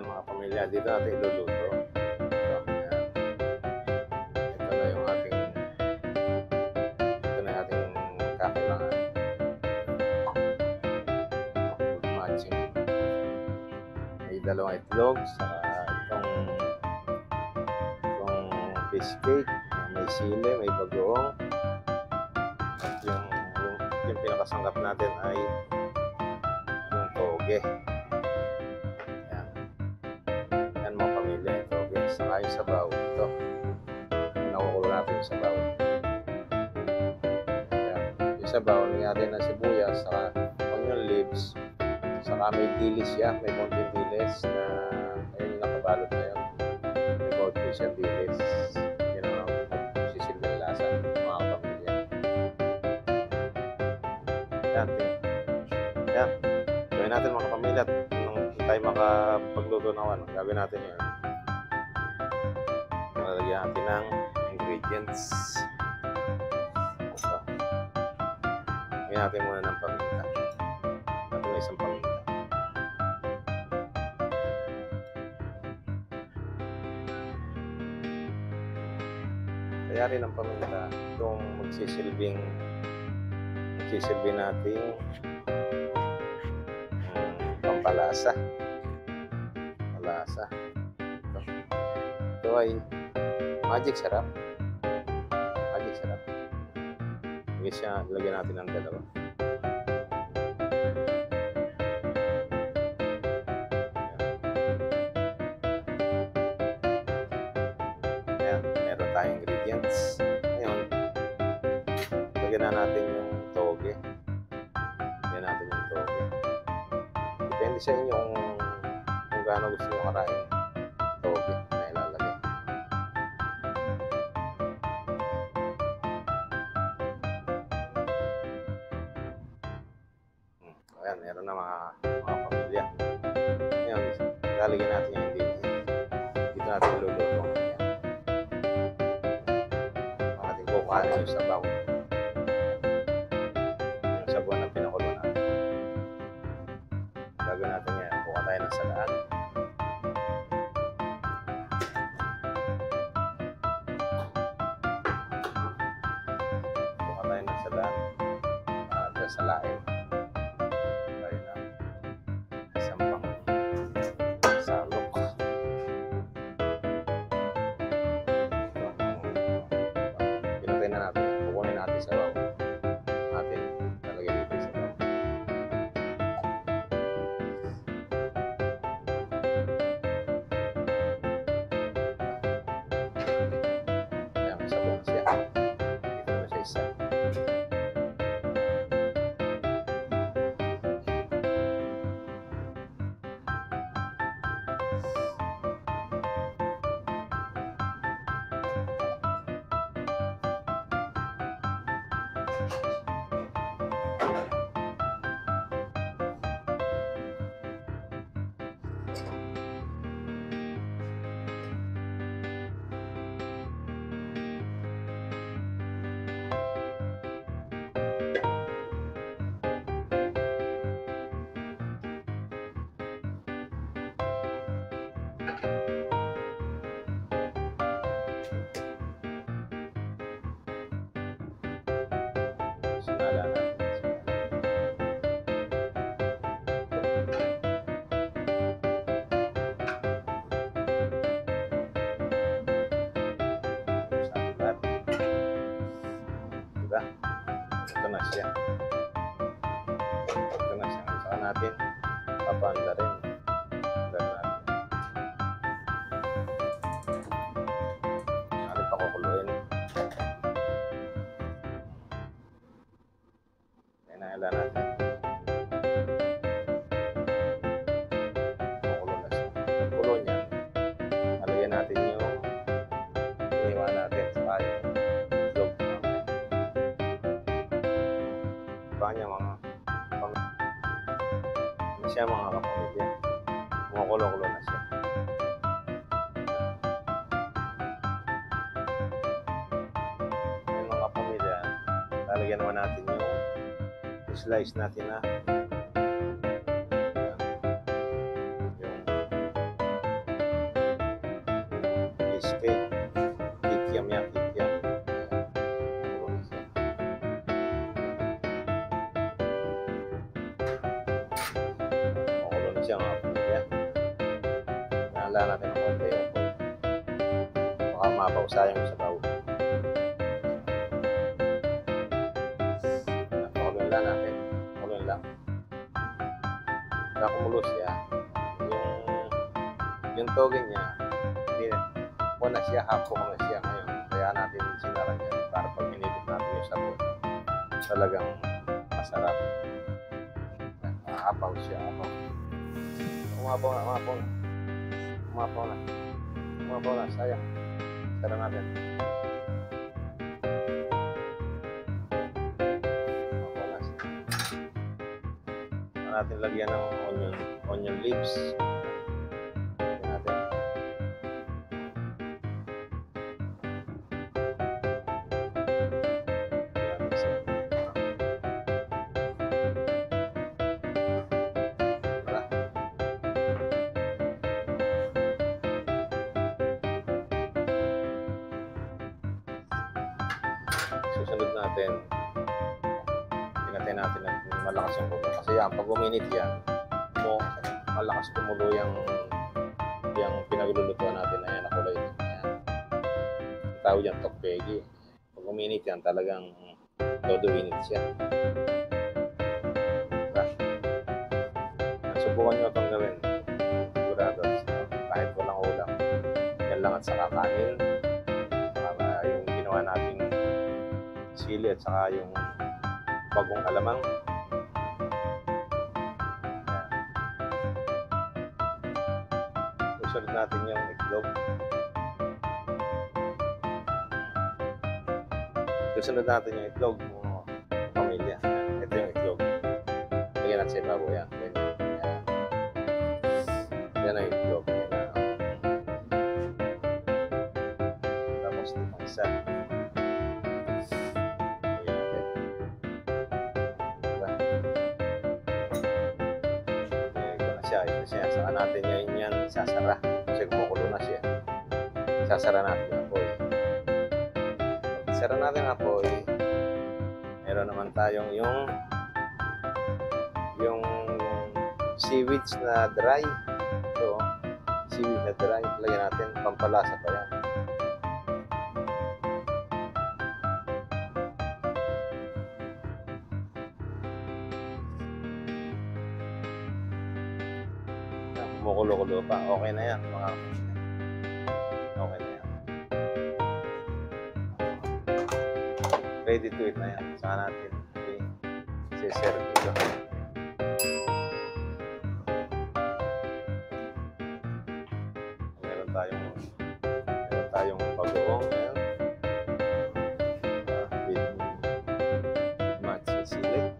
Ayan mga pamilya, dito natin iluluto. So, ayan. Ito na yung ating kakailangan. Matching. May dalawang itlog, saka itong fish cake, may sili, may bagoong. At yung pinakasangkap natin ay yung toge. Ayan. Ayan mga pamilya, yung toge. Saka yung sabaw. Ito. Nakukulo natin yung sabaw. Ayan. Yung sabaw, natin ng sibuyas, saka onion leaves, saka may dilis siya, may konting dilis na ayun nakabalot na yun. May konting siya dilis. Yan ang magsisilbing lasa mga pamilya. Yan. Yan. Gawin natin mga kapamilya. Nung tayo makapagluto ng ano, gawin natin yun. Lalagyan natin ng ingredients. So, gawin natin muna ng paminta. Natin na isang paminta. Kaya rin ang paminta itong magsisilbing nating pampalasa. Ito ay magic sarap. Lagyan natin ng dalawa. Ayan, meron tayong ingredients. Ngayon, lagyan na natin yung toge. Depende sa inyo kung gaano gusto nyo karain toge na ilalagay. Ayan, meron na mga pamilya. Ngayon, lalagyan natin yung ingredients. Dito natin luluto. Ating kukuhanin yung sabaw. Yung sabaw na pinakulo natin. Gagawin natin yan. Kuha tayo ng salaan. Salain. Tayo na isang pang salok. Pinatay na natin. Kukunin natin sa bawang natin. Lalagyan dito sa bawang. Ayan, sabaw na siya. Dito na siya isa. Sinala natin. Diba? Ito na siya. Saka natin papanda rin. Natin pakukuluin. Naila natin. Pakulo na siya. Pagkulo niya, nalagyan natin yung iniwan natin sa yung itlog. Diba niya mga kapamilya. Kumukulo-kulo na siya. Yung mga kapamilya, lalagyan naman natin yung slice natin na yung fish cake. Kikiam yan, kikiam. Makulo na siya. Makulo na siya mga pamilya. Nahala natin ang konti yung po. Baka mapaw sayang sa bawo. Pakuloy lang natin. Pakuloy lang. Nakumulo siya. Yung toge niya, hindi na siya, hapok na siya ngayon. Kaya natin sinara niya para pag hinigit natin yung sabon, talagang masarap. Apaw siya, apaw. Umapaw na, umapaw na. Umapaw na. Umapaw na, sayang. Sara natin. Umapaw na siya. Natin lagyan ng onion leaves. Susunod natin, pinatay natin at malakas yung kulo. Kasi yan, pag uminit yan, malakas kumulo yung pinaglulutuan natin na yan, na kulay. Ayan. Ang tawag yan, tokpegi. Pag uminit yan, talagang todo init siya. Diba? Subukan nyo itong gawin. Sigurado, kahit walang ulam. Yan lang at saka kanin. Yung ginawa nating sili at saka yung bagong alamang. Susunod natin yung itlog. Susunod natin yung itlog mo pamilya. Ito yung itlog. Lagyan natin sa ibabaw yan. Yan ang itlog. Tapos itong isa. Siya, saan natin yan sasara kasi kumukulo na siya. Sasara natin yung apoy. Pag sara natin yung apoy, meron naman tayong yung seaweed na dry. So, seaweed na dry, lagyan natin, pampalasa pa yan. Kumukulo-kulo pa. Okay na yan, mga kapatid. Okay na yan. Ready to eat na yan. Saka natin i-serve dito. Meron tayong bagoong. Ayan. With matching sili.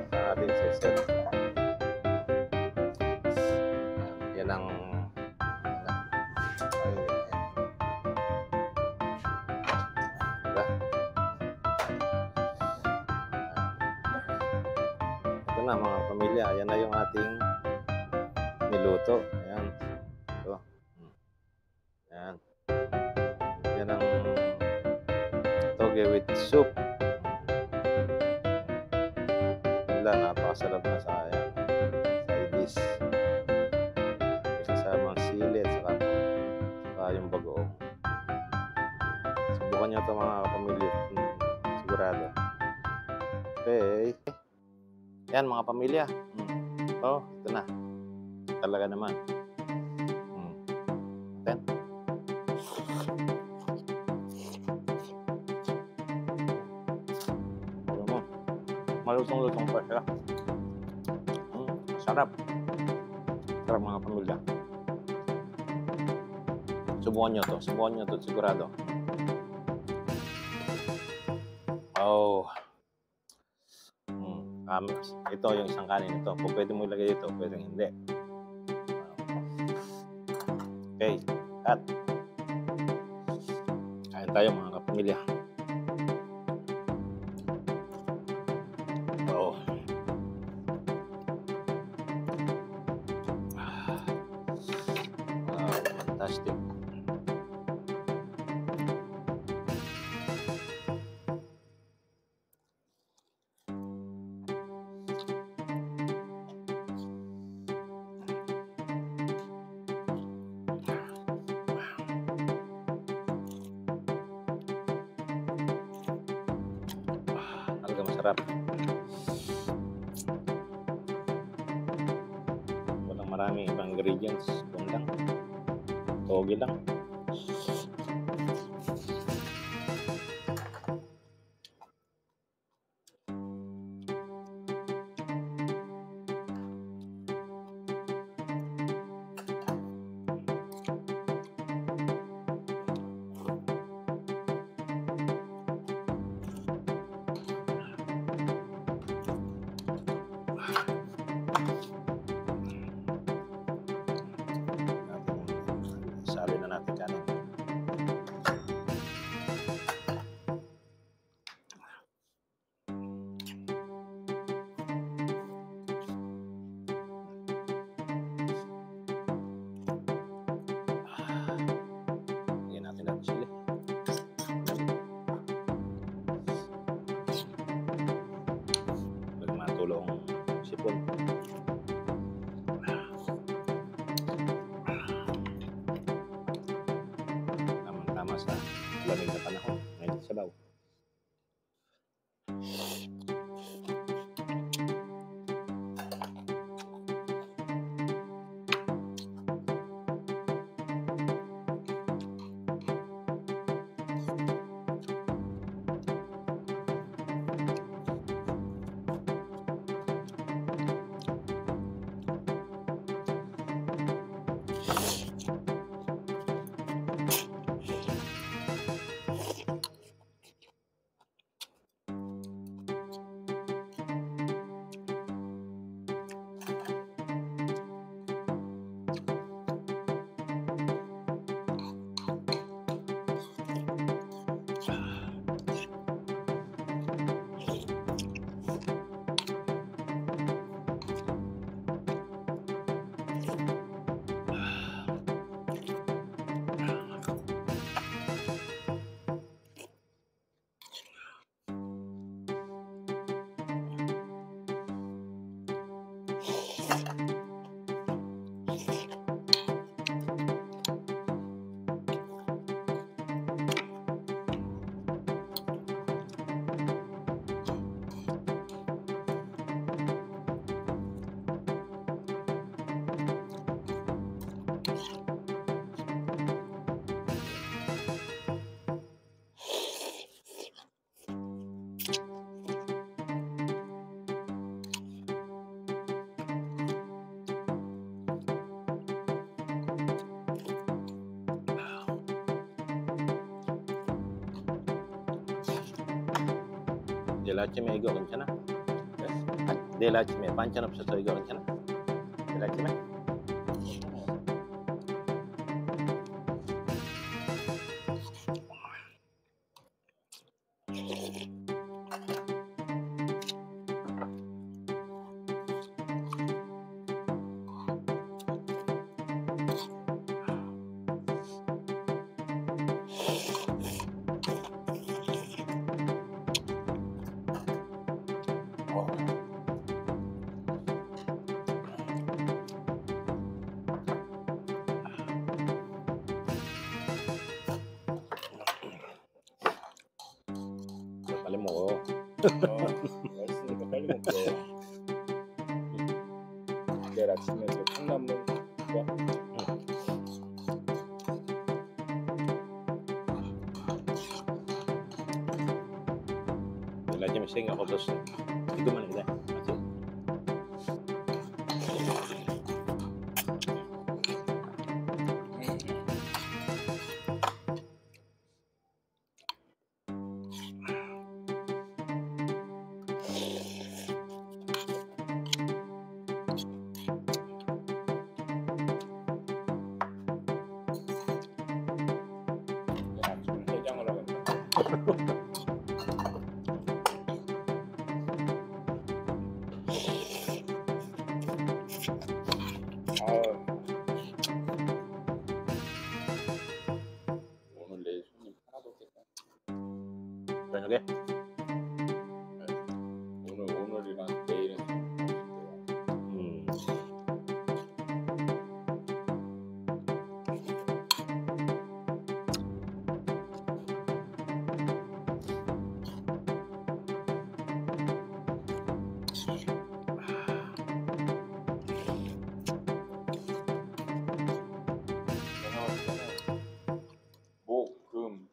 Saka natin i-serve. Yan ang ito na mga pamilya, yan na yung ating niluto. Ayan. Ito. Ayan. Yan ang toge with soup. Wala, napakasarap na sa side dish. Kasamang sili at saka yung bagoong. Subukan nyo ito mga pamilya. Sigurado. Okay. Yan mga pamilya. Ito na. Talaga naman. Then. Malutong-lutong pa siya. Sarap. Sarap mga pamilya. Subukan nyo to. Subukan nyo to. Sigurado. Oh. Ito yung isang kanin ito. Kung pwede mo ilagay dito, pwede hindi. Okay. Cut. Kain tayo mga kapamilya. Oh. talaga masarap. Walang maraming ibang ingredients. Kung lang. Toge lang. Sali na natin kanin. Lagyan natin ang chili. Bago matulong sipon. Tama sa lamig na panahon. Ngayon sabaw. Delacime igo rencana. Delacime pancan opsa to igo rencana. Delacime. 빨리 먹어. 맛있으니까 빨리 먹자. 내일 아침에 저 콩나물 좋아? Delacime sing ako dos. Ito man nila. 아침에 해장을 하겠다. 오늘 내 손님 하나도 없겠다. 저녁에 오늘이랑 내일은 목, 금,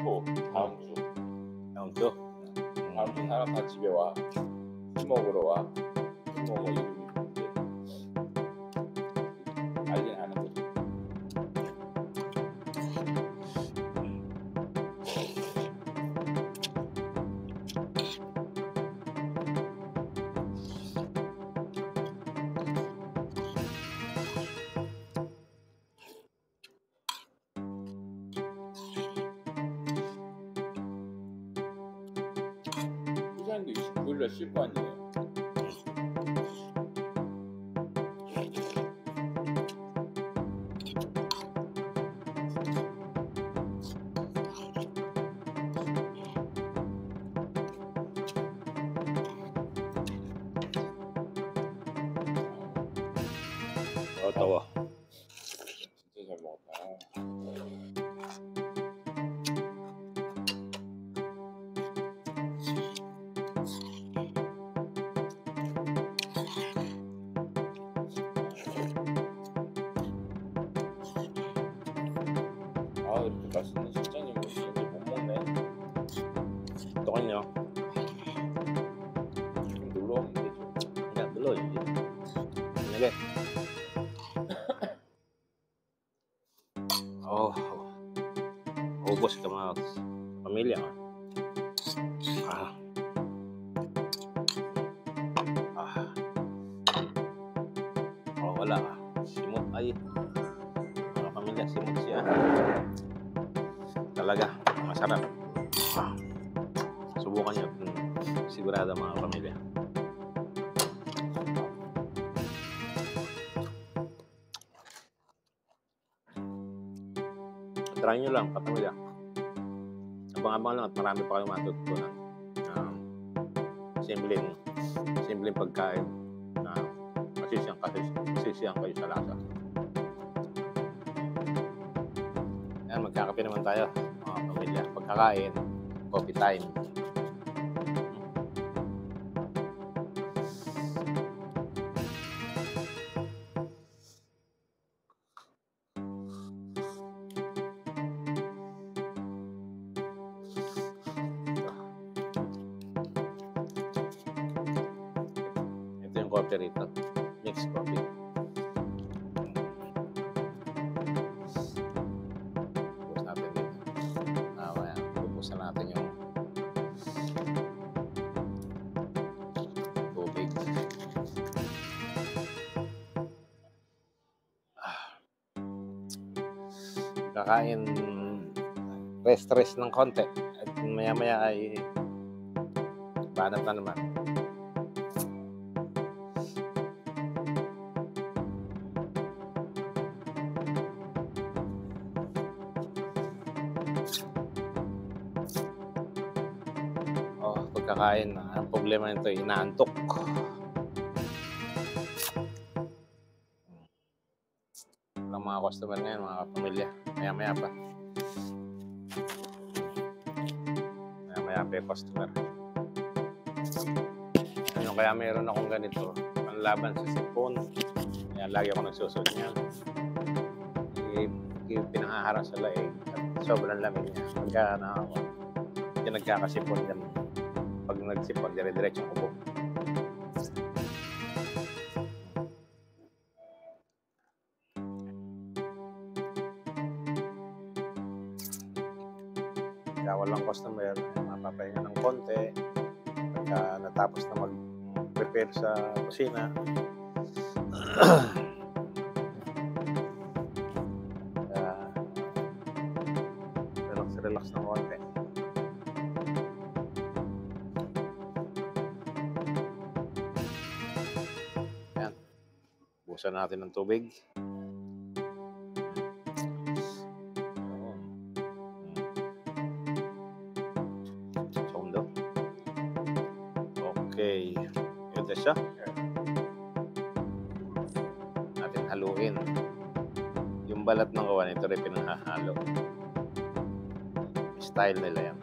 토 다음 주 다음 주? 다음 주 사람 다 집에 와. 술 먹으러 와. 술 먹어 이름이 좋은데 알긴 아는 거지. 부산도 29일날 쉴 거 아니에요. 더워. 진짜 잘 먹었다. 아 이렇게 맛있는 식장님은 진짜 못 먹네. 어떡하냐? 좀 놀러 오면 되죠. 그냥 눌러야지. 이게. Oh, ubos ka mga pamilya. Ah. Ah. Oh, wala. Simot ay. Mga pamilya, simot siya. Talaga, masarap. Ah. Subukan niyo. Sigurado mga pamilya. Try nyo lang, pamilya. Abang-abang lang at marami pa kayong matutunan. Simpleng pagkain na masisiyang kayo sa lasa. Ayan, magkakape naman tayo, mga pamilya. Pagkakain, coffee time. Ito yung coffee rito. Mixed coffee. Ubus natin dito. Mamaya, ubusan natin yung tubig. Kakain rest ng konti. At maya-maya ay banat na naman. Pagkakain, ang problema nito ay inaantok. Walang mga customer ngayon, mga pamilya. Maya-maya pa. Maya-maya pa yung customer. Ano, kaya mayroon akong ganito. Panlaban sa sipon. Kaya lagi ako nagsusuot niyan. Pinangaharang sa laig. At sobrang lamig niya. Pagka hindi nagkakasipon dyan. Pag nagsipon, dire-diretso ko po. Kaya walang customer, mapapahinga ng konti. Pagka natapos na mag-prepare sa kusina. Kaya relax ng konti. Busan natin ng tubig. Sondo. Okay. Yun na siya. Natin haluin. Yung balat ng kawan, ito rin pinanghahalo. Style nila yan.